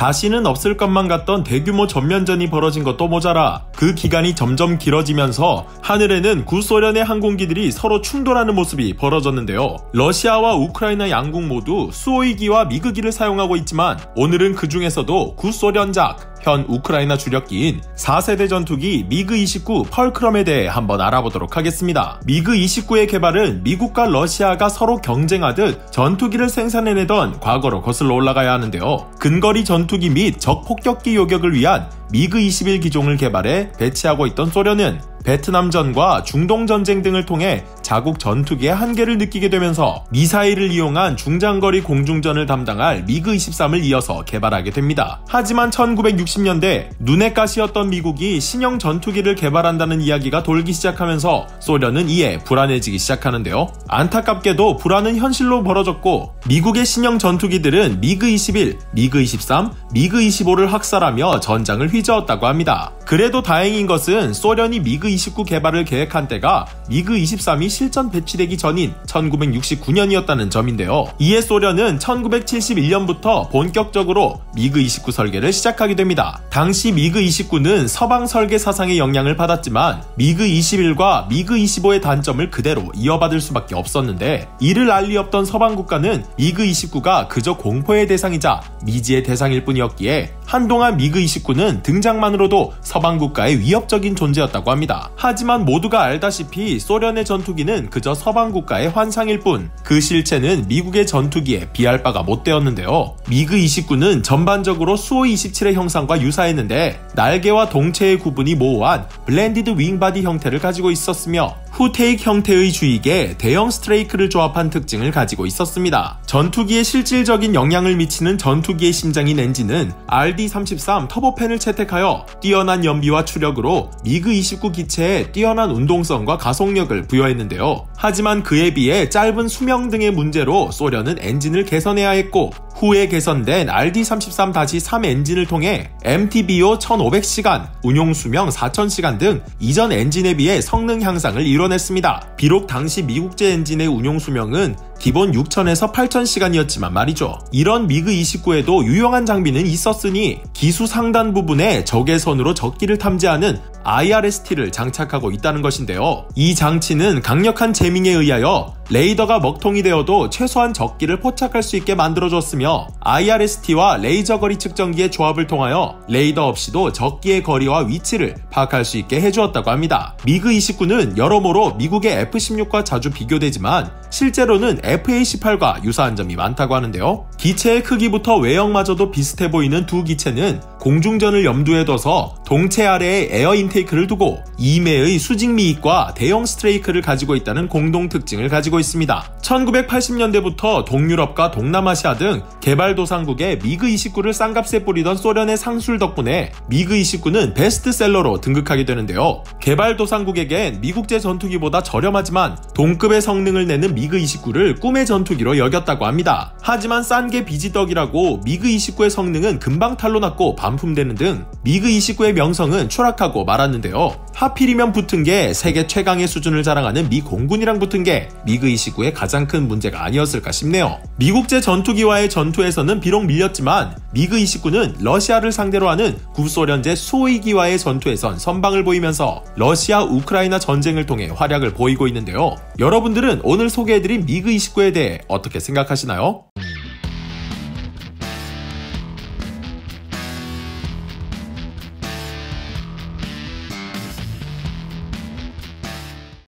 다시는 없을 것만 같던 대규모 전면전이 벌어진 것도 모자라 그 기간이 점점 길어지면서 하늘에는 구소련의 항공기들이 서로 충돌하는 모습이 벌어졌는데요. 러시아와 우크라이나 양국 모두 수호이기와 미그기를 사용하고 있지만 오늘은 그 중에서도 구소련작 현 우크라이나 주력기인 4세대 전투기 미그-29 펄크럼에 대해 한번 알아보도록 하겠습니다. 미그-29의 개발은 미국과 러시아가 서로 경쟁하듯 전투기를 생산해내던 과거로 거슬러 올라가야 하는데요. 근거리 전투기 및 적폭격기 요격을 위한 미그-21 기종을 개발해 배치하고 있던 소련은 베트남전과 중동전쟁 등을 통해 자국 전투기의 한계를 느끼게 되면서 미사일을 이용한 중장거리 공중전을 담당할 미그-23을 이어서 개발하게 됩니다. 하지만 1960년대 눈의 가시였던 미국이 신형 전투기를 개발한다는 이야기가 돌기 시작하면서 소련은 이에 불안해지기 시작하는데요. 안타깝게도 불안은 현실로 벌어졌고 미국의 신형 전투기들은 미그-21, 미그-23, 미그-25를 학살하며 전장을 휘저었다고 합니다. 그래도 다행인 것은 소련이 미그-29 개발을 계획한 때가 미그-23이 실전 배치되기 전인 1969년이었다는 점인데요. 이에 소련은 1971년부터 본격적으로 미그-29 설계를 시작하게 됩니다. 당시 미그-29는 서방 설계 사상의 영향을 받았지만 미그-21과 미그-25의 단점을 그대로 이어받을 수밖에 없었는데 이를 알 리 없던 서방 국가는 미그-29가 그저 공포의 대상이자 미지의 대상일 뿐이었기에 한동안 미그-29는 등장만으로도 서방 국가의 위협적인 존재였다고 합니다. 하지만 모두가 알다시피 소련의 전투기는 그저 서방 국가의 환상일 뿐 그 실체는 미국의 전투기에 비할 바가 못 되었는데요. 미그-29는 전반적으로 수호-27의 형상과 유사했는데 날개와 동체의 구분이 모호한 블렌디드 윙바디 형태를 가지고 있었으며 후테익 형태의 주익에 대형 스트레이크를 조합한 특징을 가지고 있었습니다. 전투기에 실질적인 영향을 미치는 전투기의 심장인 엔진은 RD-33 터보팬을 채택하여 뛰어난 연비와 추력으로 미그-29 기체에 뛰어난 운동성과 가속력을 부여했는데요. 하지만 그에 비해 짧은 수명 등의 문제로 소련은 엔진을 개선해야 했고 후에 개선된 RD-33-3 엔진을 통해 MTBO 1500시간, 운용수명 4000시간 등 이전 엔진에 비해 성능 향상을 이뤄냈습니다. 비록 당시 미국제 엔진의 운용수명은 기본 6000에서 8000시간이었지만 말이죠. 이런 미그-29에도 유용한 장비는 있었으니 기수 상단 부분에 적외선으로 적기를 탐지하는 IRST를 장착하고 있다는 것인데요. 이 장치는 강력한 제밍에 의하여 레이더가 먹통이 되어도 최소한 적기를 포착할 수 있게 만들어줬으며 IRST와 레이저 거리 측정기의 조합을 통하여 레이더 없이도 적기의 거리와 위치를 파악할 수 있게 해주었다고 합니다. 미그-29는 여러모로 미국의 F-16과 자주 비교되지만 실제로는 FA-18과 유사한 점이 많다고 하는데요. 기체의 크기부터 외형마저도 비슷해 보이는 두 기체는 공중전을 염두에 둬서 동체 아래에 에어 인테이크를 두고 이매의 수직 미익과 대형 스트레이크를 가지고 있다는 공동 특징을 가지고 있습니다. 1980년대부터 동유럽과 동남아시아 등 개발도상국에 미그-29를 싼값에 뿌리던 소련의 상술 덕분에 미그-29는 베스트셀러로 등극하게 되는데요. 개발도상국에겐 미국제 전투기보다 저렴하지만 동급의 성능을 내는 미그-29를 꿈의 전투기로 여겼다고 합니다. 하지만 싼 게 비지떡이라고 미그-29의 성능은 금방 탄로났고 반품되는 등 미그-29의 명성은 추락하고 말았는데요. 하필이면 붙은 게 세계 최강의 수준을 자랑하는 미 공군이랑 붙은 게 미그-29의 가장 큰 문제가 아니었을까 싶네요. 미국제 전투기와의 전투에서는 비록 밀렸지만 미그-29는 러시아를 상대로 하는 구소련제 수호이기와의 전투에선 선방을 보이면서 러시아 우크라이나 전쟁을 통해 활약을 보이고 있는데요. 여러분들은 오늘 소개해드린 미그-29에 대해 어떻게 생각하시나요?